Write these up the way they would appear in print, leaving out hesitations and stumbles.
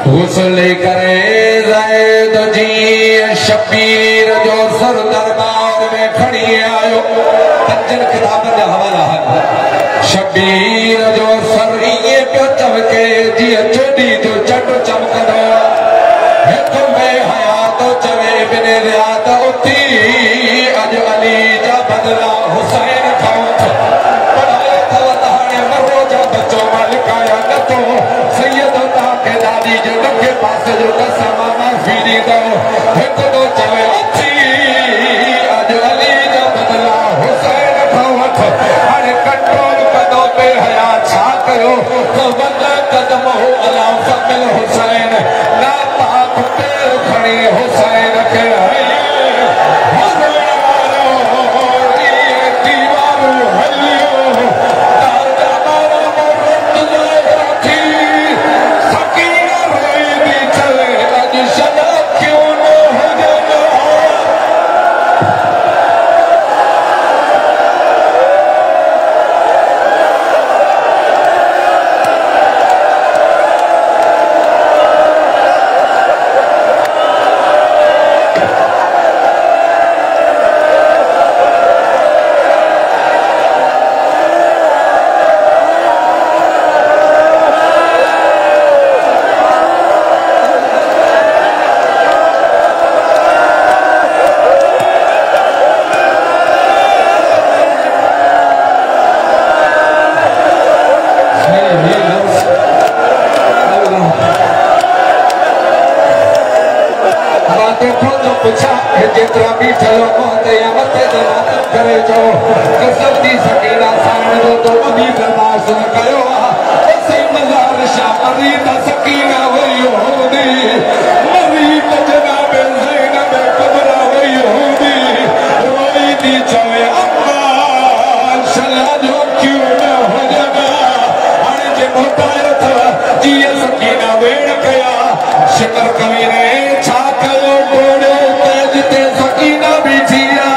हुसले करे ज़ैद जी शबीर जो सर दरबार में खड़ी आयो। पंजन किताबन जा हवाला है। शबीर जो सर ये पियो चमके जी चोडी जो चट चमकदो हिक में हया तो चवे बिन रियात उठी अज अली जा बदला हुसैन खाओ पढ़ाए थव तहाने मरो जा बच्चो मालिकाया न तो सैयद के दादी जो के पास जो कसमा माफी दो हिक तो चवे उठी अज अली जा बदला हुसैन खाओ हर कंट्रोल कदों पे हया छा कयो तो बंदा कदम हो अला फकल हुसैन ना पाक पैर खड़ी हुसैन के जितना भी चलो मोहते या मते जमात करे जो कसम दी सकीना सामने तो अभी बर्दाश्त न कयो ऐसे मजार शाह मरीद सकीना वही होदी मरीद जनाब ज़ैनब कुबरा वही होदी रोई दी चवे अम्मा शला जो क्यों न हो जगा हाणे जे मोटाए था जी सकीना वेड़ कया शिकर कवि ने छा कयो बोड़ो जिते सकीना भी थिया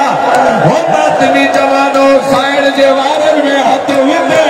हो बातनी जवानो साइड जे वारन में हथ विधे